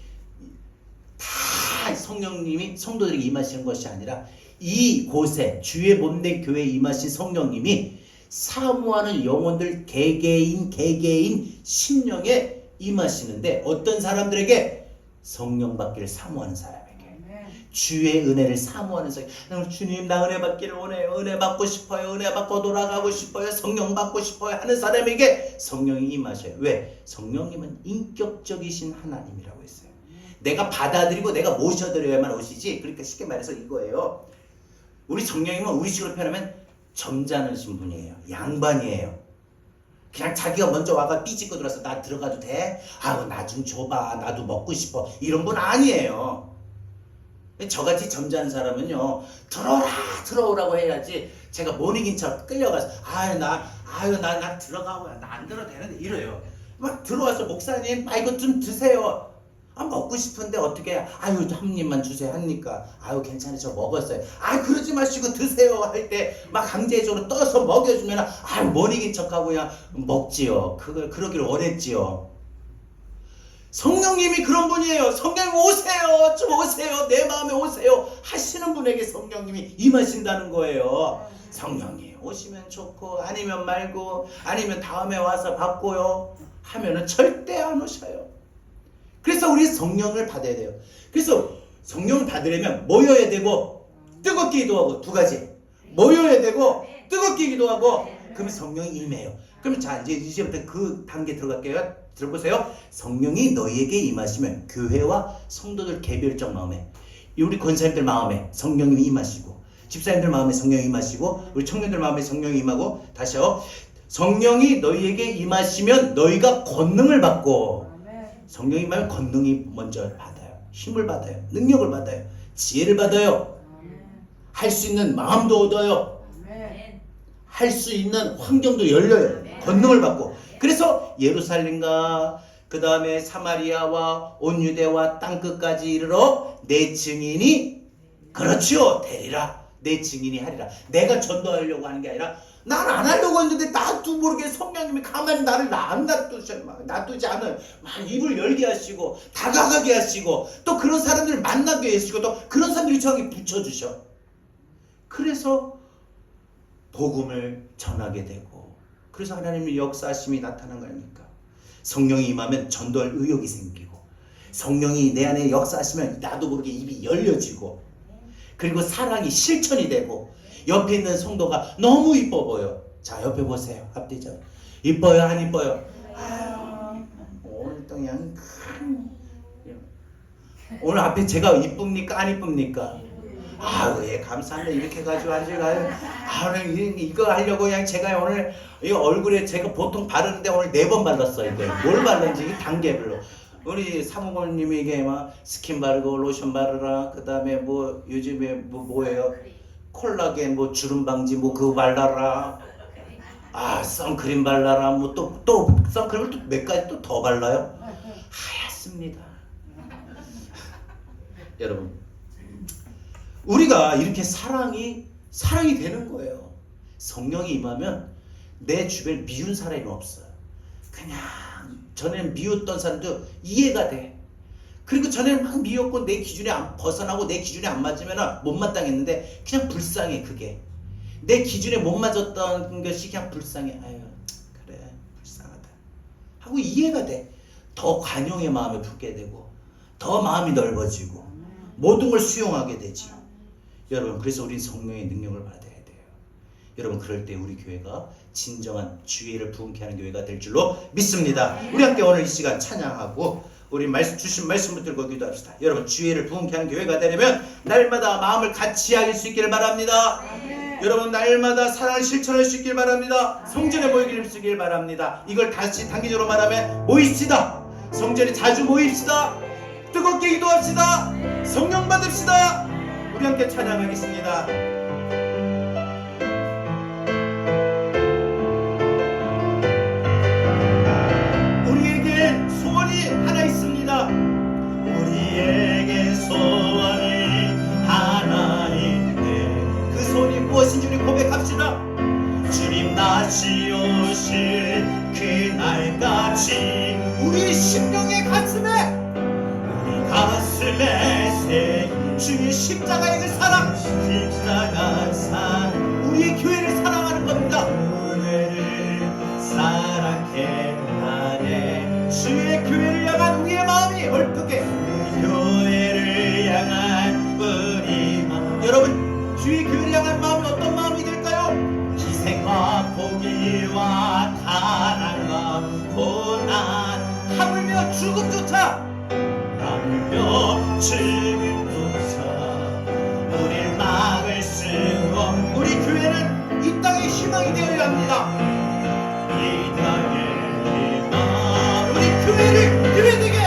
다 성령님이 성도들에게 임하시는 것이 아니라 이곳에 주의 몸된 교회에 임하신 성령님이 사모하는 영혼들 개개인 심령에 임하시는데 어떤 사람들에게 성령 받기를 사모하는 사람에게 주의 은혜를 사모하는 사람. 주님 나 은혜 받기를 원해요. 은혜 받고 싶어요. 은혜 받고 돌아가고 싶어요. 성령 받고 싶어요 하는 사람에게 성령이 임하셔요. 왜? 성령님은 인격적이신 하나님이라고 했어요. 내가 받아들이고 내가 모셔드려야만 오시지. 그러니까 쉽게 말해서 이거예요. 우리 성령님은 우리식으로 표현하면 점잖으신 분이에요. 양반이에요. 그냥 자기가 먼저 와가 삐짓고 들어와서 나 들어가도 돼? 아우 나 좀 줘봐. 나도 먹고 싶어. 이런 분 아니에요. 저같이 점잖은 사람은요 들어오라고 해야지. 제가 못 이긴 척 끌려가서 나 들어가고 나 안 들어도 되는데 이래요. 막 들어와서 목사님 이거 좀 드세요. 먹고 싶은데 어떻게 한 입만 주세요 하니까 괜찮아요 저 먹었어요. 그러지 마시고 드세요 할 때 막 강제적으로 떠서 먹여주면 못 이긴 척하고 그냥 먹지요. 그러기를 원했지요. 성령님이 그런 분이에요. 성령님 오세요. 좀 오세요. 내 마음에 오세요. 하시는 분에게 성령님이 임하신다는 거예요. 성령님 오시면 좋고 아니면 말고 아니면 다음에 와서 받고요 하면은 절대 안 오셔요. 그래서 우리 성령을 받아야 돼요. 그래서 성령을 받으려면 모여야 되고 뜨겁게 기도하고 두 가지. 모여야 되고 뜨겁게 기도하고 그러면 성령이 임해요. 그러면 자 이제부터 그 단계 들어갈게요. 들어보세요. 성령이 너희에게 임하시면 교회와 성도들 개별적 마음에 우리 권사님들 마음에 성령님이 임하시고 집사님들 마음에 성령이 임하시고 우리 청년들 마음에 성령이 임하고 다시요. 성령이 너희에게 임하시면 너희가 권능을 받고 성령이 임하면 권능이 먼저 받아요. 힘을 받아요. 능력을 받아요. 지혜를 받아요. 할 수 있는 마음도 얻어요. 할 수 있는 환경도 열려요. 권능을 받고. 그래서 예루살렘과 그 다음에 사마리아와 온 유대와 땅끝까지 이르러 내 증인이 그렇지요 되리라. 내 증인이 하리라. 내가 전도하려고 하는 게 아니라 난 안 하려고 했는데 나도 모르게 성령님이 가만히 나를 안 놔두지 않아요. 막 입을 열게 하시고 다가가게 하시고 또 그런 사람들을 만나게 하시고 또 그런 사람들이 저에게 붙여주셔. 그래서 복음을 전하게 되고 그래서 하나님의 역사하심이 나타난 거 아닙니까? 성령이 임하면 전도할 의욕이 생기고 성령이 내 안에 역사하시면 나도 모르게 입이 열려지고 그리고 사랑이 실천이 되고 옆에 있는 성도가 너무 이뻐 보여. 자 옆에 보세요. 앞뒤죠. 이뻐요 안 이뻐요? 오늘 또 그냥 오늘 앞에 제가 이쁩니까 안 이쁩니까? 예, 감사합니다. 이렇게 가지고 앉아가요. 오늘 이거 하려고 그냥 제가 오늘 이 얼굴에 제가 보통 바르는데 오늘 4번 발랐어요. 이걸. 뭘 발랐는지 이게 단계별로. 우리 사무관님에게 막 스킨 바르고 로션 바르라. 그 다음에 뭐 요즘에 뭐예요? 콜라겐 뭐 주름 방지 뭐 그거 발라라. 선크림 발라라. 뭐 또 선크림을 또 몇 가지 또 더 발라요. 하얗습니다. 여러분, 우리가 이렇게 사랑이 되는 거예요. 성령이 임하면 내 주변에 미운 사람이 없어요. 그냥 전에는 미웠던 사람도 이해가 돼. 그리고 전에는 막 미웠고 내 기준에 안 벗어나고 내 기준에 안 맞으면 못마땅했는데 그냥 불쌍해. 그게 내 기준에 못 맞았던 것이 그냥 불쌍해. 아유 그래 불쌍하다 하고 이해가 돼. 더 관용의 마음을 품게 되고 더 마음이 넓어지고 모든 걸 수용하게 되지. 여러분, 그래서 우리는 성령의 능력을 받아야 돼요. 여러분, 그럴 때 우리 교회가 진정한 주의를 부흥케 하는 교회가 될 줄로 믿습니다. 우리 함께 오늘 이 시간 찬양하고 우리 주신 말씀을 들고 기도합시다. 여러분, 주의를 부흥케 하는 교회가 되려면 날마다 마음을 같이 하길 수 있기를 바랍니다. 여러분, 날마다 사랑을 실천할 수 있길 바랍니다. 성전에 모이길 수 있길 바랍니다. 이걸 다시 단기적으로 말하면 모입시다. 성전에 자주 모입시다. 뜨겁게 기도합시다. 성령 받읍시다. 우리 함께 찬양하겠습니다. 우리에게 소원이 하나 있습니다. 우리에게 소원이 하나 있네. 그 소원이 무엇인지 우리 고백합시다. 주님 다시 오실 그날까지 우리 심령의 가슴에 주의 십자가의 그 사랑, 십자가 사랑, 우리의 교회를 사랑하는 겁니다. 교회를 사랑해 하네. 주의 교회를 향한 우리의 마음이 어떻게 교회를 향한 우리 마음. 여러분, 주의 교회를 향한 마음이 어떤 마음이 될까요? 희생과 포기와 타락과 고난, 하물며 죽음조차 지금조차 우릴 막을 수 없는 우리 교회는 이 땅의 희망이 되어야 합니다. 이 땅의 희망, 우리 교회를 교회되게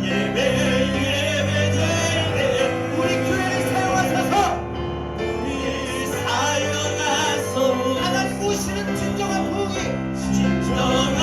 예배되게 우리 교회를 사용하셔서 하나님 오시는 진정한 부흥이 진정한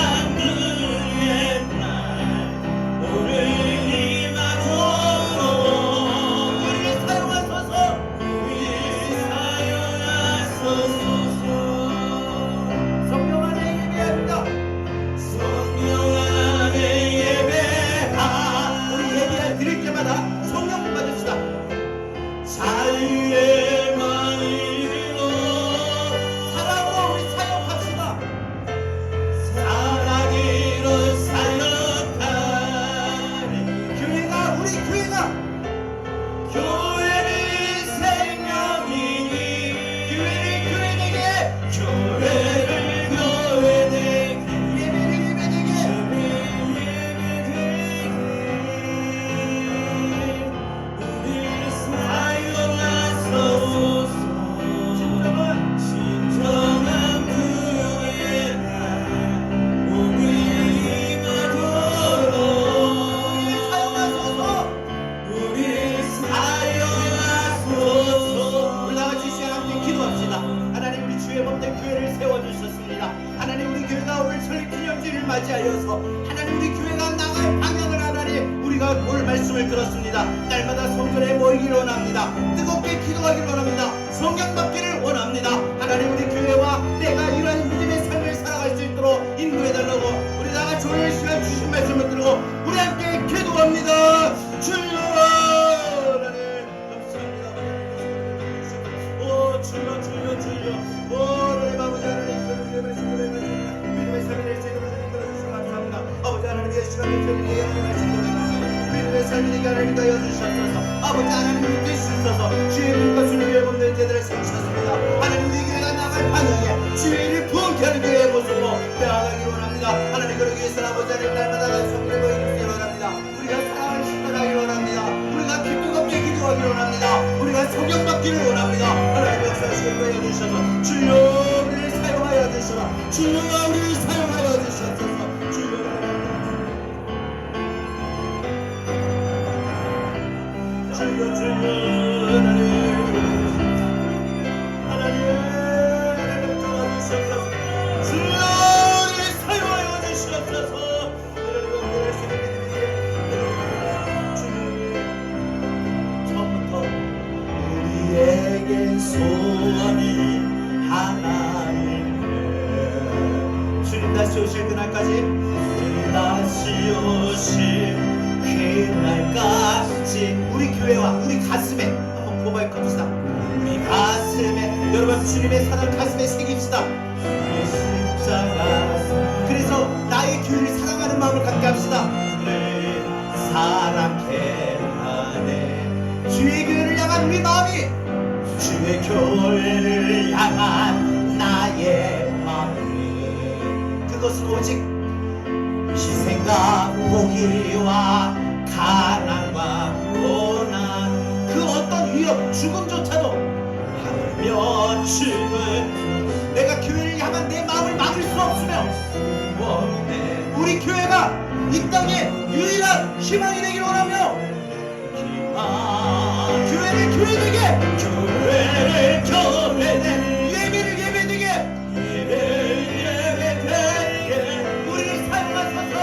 맞이하여서 하나님 우리 교회가 나갈 방향을 하나님 우리가 오늘 말씀을 들었습니다. 날마다 성전에 모이기를 원합니다. 뜨겁게 기도하기를 원합니다. 성령 받기를 원합니다. 하나님 우리 교회와 내가 이러한 믿음의 삶을 살아갈 수 있도록 인도해달라고 우리 나같이 오늘 시간 주신 말씀을 들고 우리 함께 기도합니다. 주여 하나님 감사합니다. 오 주여 주여 주여 오 하나님 아버지 하나님 믿음의 삶을 제대로 아버지 하나님 이 시간에 저희에게 말씀드립니다. 믿음의 삶이 되게 하나님 하여 주셨소서. 아버지 하나님 믿게 주셔서 주의 눈과 주를 위해 먹는 제들을 세우셨습니다. 하나님 우리 교회가 나갈 방향에 주의 일을 부흥케 하는 교회의 모습으로 나아가기를 원합니다. 하나님 그러기 위해서 아버지 하나님 날마다 성령을 보이기를 원합니다. 우리가 사랑을 실천하기를 원합니다. 성령받기를 원합니다. 하나님 역사하시고 보여 주셔서 주여 우리를 사용하여 주시라. 주여 우리를 사용하여 주셔서 주여 소원이 하나님께 주님 다시 오실 그날까지 주님 다시 오실 그날까지 우리 교회와 우리 가슴에 한번 고백합시다. 우리 가슴에 여러분 주님의 사랑 가슴에 새깁시다. 우리 십자가 그래서 나의 교회를 사랑하는 마음을 갖게 합시다. 우리 사랑해 하네 주의 교회를 향한 우리 마음이 주의 교회를 향한 나의 마음이 그것은 오직 희생과 포기와 가난과 고난 그 어떤 위협 죽음조차도 하며 죽은 내가 교회를 향한 내 마음을 막을 수 없으며 우리 교회가 이 땅에 유일한 희망이 되길 원하며 교회를 교회되게 교회를 교회되 예배를 예배되게 예배를 예배되게 우리를 사용하소서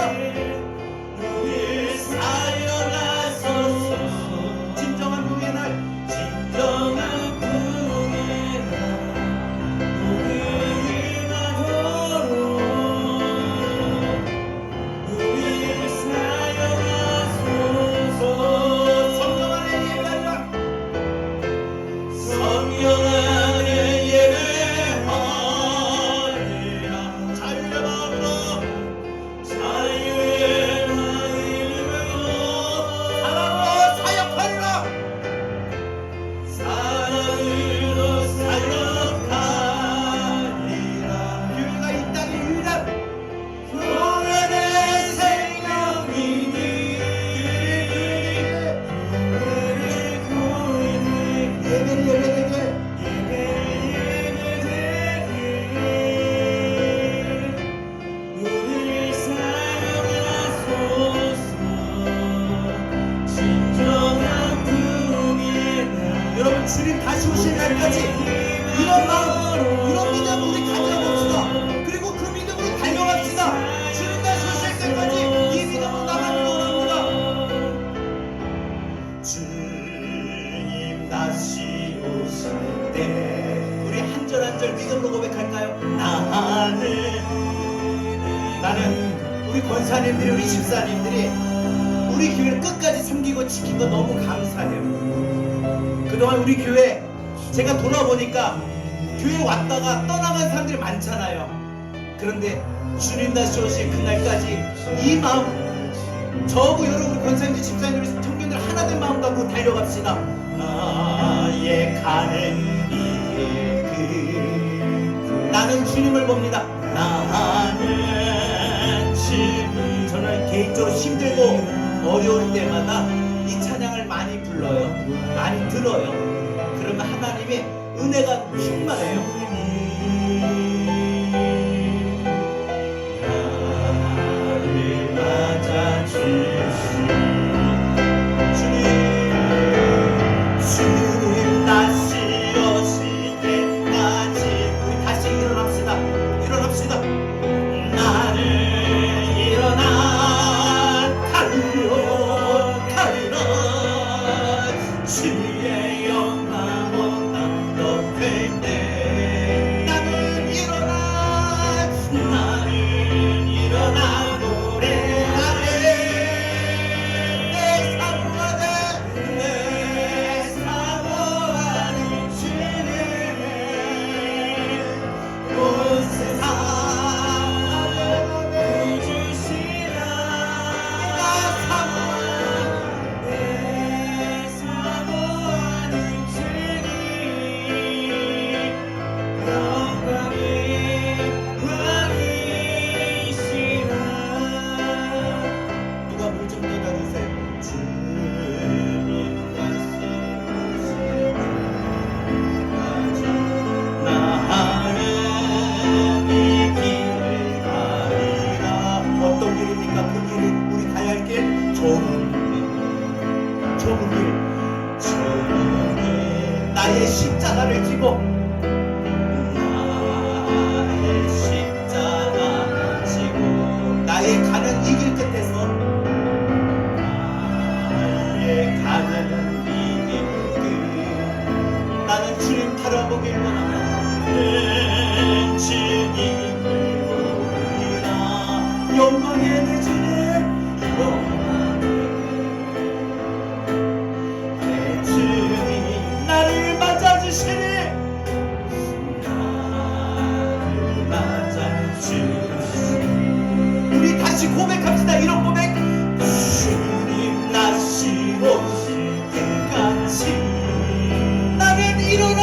우리를 사용하소서 진정한 부흥의 날 진정한 부흥의 날 우리를 만으로 우리를 사용하소서 주님 다시 오실 날까지 이런 마음, 이런 믿음 우리 가져봅시다. 그리고 그 믿음으로 달려갑시다. 주님 다시 오실 때까지 이 믿음으로 나가기 원합니다. 주님 다시 오실 때 우리 한 절 한 절 믿음으로 고백할까요? 나는 우리 권사님들이 우리 집사님들이 우리 교회를 끝까지 섬기고 지킨 거 너무 감사해요. 그동안 우리 교회 제가 돌아보니까 교회 왔다가 떠나간 사람들이 많잖아요. 그런데 주님 다시 오실 그날까지 이 마음 저하고 여러분 우리 권사님들 집사님들 청년들 하나된 마음 갖고 달려갑시다. 나의 가는 길 나는 주님을 봅니다. 나는 주님 저는 개인적으로 힘들고 어려울 때마다 이 찬양을 많이 불러요. 많이 들어요. 그러면 하나님의 은혜가 충만해요. 나를 맞아주신 주님 다시 오실 때까지 우리 다시 일어납시다. 나는 일어나 달려 주의 영광 온 땅 높일 때 나는 일어나 노래하네 내 사모하는 주님 온 세상을 구주시라 내 사모하는 주님 나의 십자가를 지고 나의 십자가 지고 나의 가는 이 길 끝에서 나의 가는 이 길 끝 나는 주님 바라보길 원하며 주님을 보리라 영광의 내 주님 내 주님 나를 맞아주시니 나를 맞아주시니 우리 다시 고백합시다. 이런 고백 주님 다시 오실 때까지 나는 일어나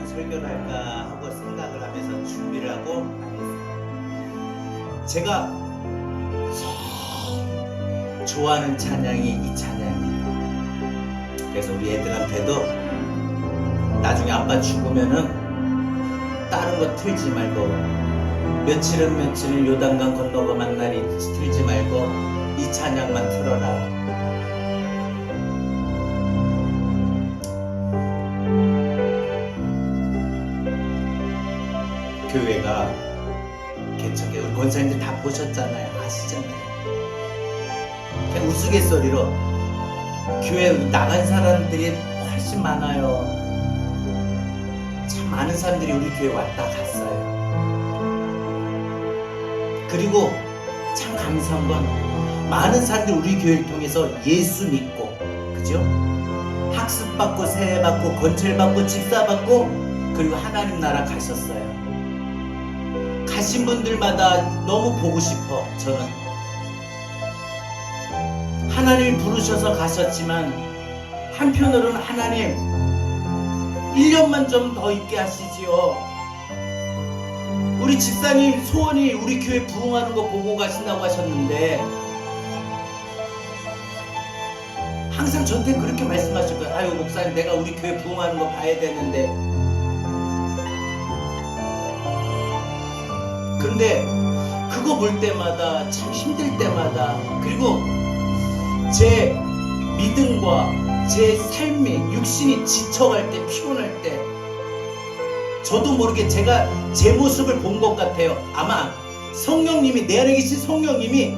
설교를 할까 하고 생각을 하면서 준비를 하고 제가 좋아하는 찬양이 이 찬양이에요. 그래서 우리 애들한테도 나중에 아빠 죽으면은 다른 거 틀지 말고 며칠은 요단강 건너고 만나리 틀지 말고 이 찬양만 틀어라. 교회가 개척해 우리 권사님들 다 보셨잖아요. 아시잖아요. 그냥 우스갯소리로 교회 나간 사람들이 훨씬 많아요. 참 많은 사람들이 우리 교회 왔다 갔어요. 그리고 참 감사한 건 많은 사람들이 우리 교회를 통해서 예수 믿고 그죠? 학습받고 세례받고 건철받고 집사받고 그리고 하나님 나라 가셨어요. 가신 분들마다 너무 보고 싶어. 저는 하나님이 부르셔서 가셨지만 한편으로는 하나님 1년만 좀 더 있게 하시지요. 우리 집사님 소원이 우리 교회 부흥하는 거 보고 가신다고 하셨는데 항상 저한테 그렇게 말씀하실 거예요. 아유 목사님 내가 우리 교회 부흥하는 거 봐야 되는데 근데 그거 볼 때마다 참 힘들 때마다 그리고 제 믿음과 제 삶이 육신이 지쳐갈 때 피곤할 때 저도 모르게 제가 제 모습을 본 것 같아요. 아마 성령님이 내 안에 계신 성령님이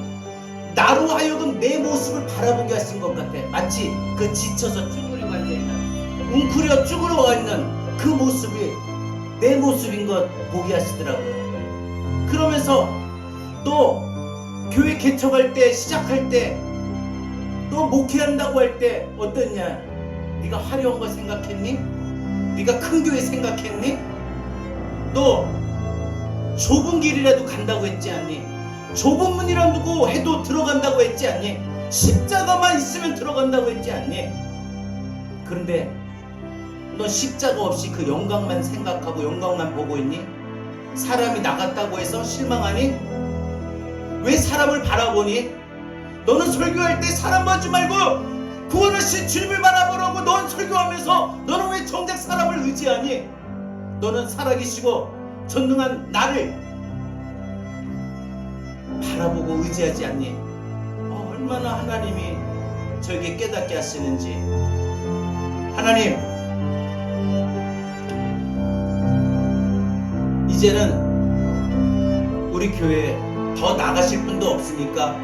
나로 하여금 내 모습을 바라보게 하신 것 같아. 마치 그 지쳐서 쭈그리고 앉아있는 웅크려 쭈그러와 있는 그 모습이 내 모습인 것 보게 하시더라고요. 그러면서 또 교회 개척할 때 시작할 때 또 목회한다고 할 때 어떠냐? 네가 화려한 거 생각했니? 네가 큰 교회 생각했니? 너 좁은 길이라도 간다고 했지 않니? 좁은 문이라도 해도 들어간다고 했지 않니? 십자가만 있으면 들어간다고 했지 않니? 그런데 너 십자가 없이 그 영광만 생각하고 영광만 보고 있니? 사람이 나갔다고 해서 실망하니? 왜 사람을 바라보니? 너는 설교할 때 사람 보지 말고 구원하신 주님을 바라보라고 넌 설교하면서 너는 왜 정작 사람을 의지하니? 너는 살아계시고 전능한 나를 바라보고 의지하지 않니? 얼마나 하나님이 저에게 깨닫게 하시는지. 하나님 이제는 우리 교회에 더 나가실 분도 없으니까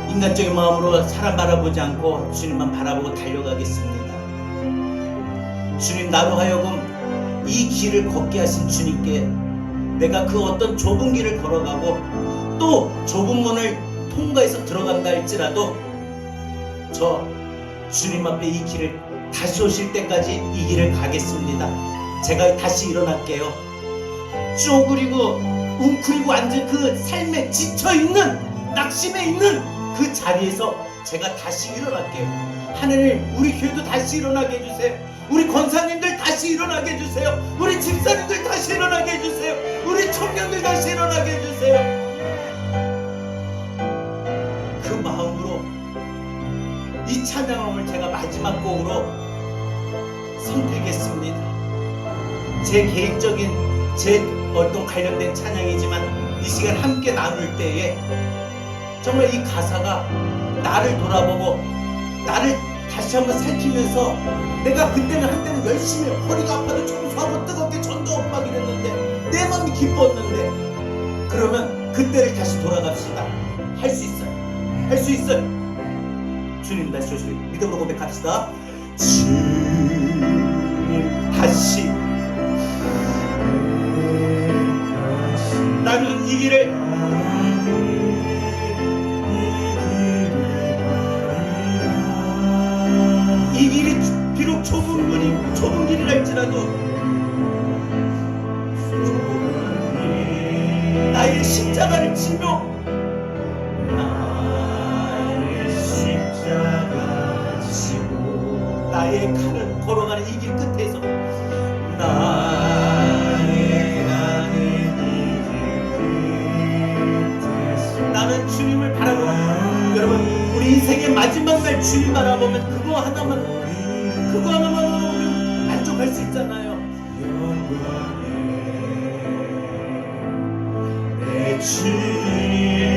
인간적인 마음으로 사람 바라보지 않고 주님만 바라보고 달려가겠습니다. 주님 나로 하여금 이 길을 걷게 하신 주님께 내가 그 어떤 좁은 길을 걸어가고 또 좁은 문을 통과해서 들어간다 할지라도 저 주님 앞에 이 길을 다시 오실 때까지 이 길을 가겠습니다. 제가 다시 일어날게요. 쪼그리고 웅크리고 앉은 그 삶에 지쳐있는, 낙심해 있는 그 자리에서 제가 다시 일어날게요. 하나님, 우리 교회도 다시 일어나게 해주세요. 우리 권사님들 다시 일어나게 해주세요. 우리 집사님들 다시 일어나게 해주세요. 우리 청년들 다시 일어나게 해주세요. 그 마음으로 이 찬양을 제가 마지막 곡으로 선택했습니다. 제 개인적인 제 어떤 관련된 찬양이지만 이 시간 함께 나눌 때에 정말 이 가사가 나를 돌아보고 나를 다시 한번 살피면서 내가 그때는 한때는 열심히 허리가 아파도 청소하고 뜨겁게 전도하고 막 이랬는데 내 마음이 기뻤는데 그러면 그때를 다시 돌아갑시다. 할 수 있어요. 할 수 있어요. 주님 다시 오시길 믿음으로 고백합시다. 주님 다시 나는 이 길을 이 길이 비록 좁은 길이랄지라도 나의 십자가를 지며 나의 가는 걸어가는 이 길 끝에서 나는 주님을 바라보고 여러분 우리 인생의 마지막 날 주님 바라보면 그거 하나만으로 우리 만족할 수 있잖아요. 내 주님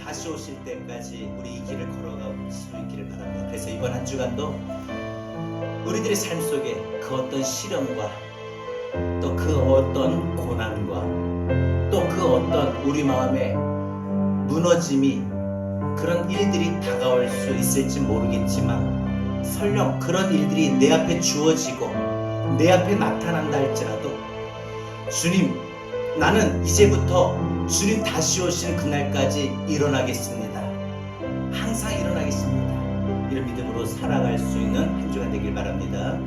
다시 오실 때까지 우리 이 길을 걸어갈 수 있기를 바랍니다. 그래서 이번 한 주간도 우리들의 삶 속에 그 어떤 시련과 또 그 어떤 고난과 또 그 어떤 우리 마음의 무너짐이 그런 일들이 다가올 수 있을지 모르겠지만 설령 그런 일들이 내 앞에 주어지고 내 앞에 나타난다 할지라도 주님, 나는 이제부터 주님 다시 오시는 그날까지 일어나겠습니다. 항상 일어나겠습니다. 이런 믿음으로 살아갈 수 있는 한 주가 되길 바랍니다.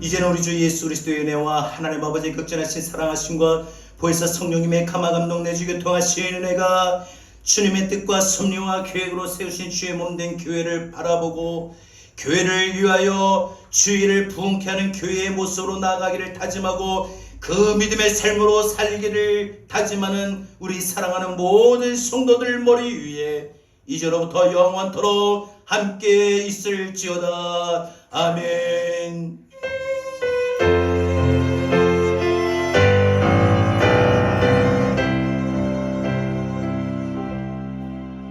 이제는 우리 주 예수 그리스도의 은혜와 하나님 아버지의 극진하신 사랑하심과 보혜사 성령님의 감화 감동 내주 교통하신 은혜가 주님의 뜻과 섭리와 계획으로 세우신 주의 몸된 교회를 바라보고 교회를 위하여 주의를 부흥케 하는 교회의 모습으로 나아가기를 다짐하고 그 믿음의 삶으로 살기를 다짐하는 우리 사랑하는 모든 성도들 머리 위에 이제로부터 영원토록 함께 있을지어다. 아멘.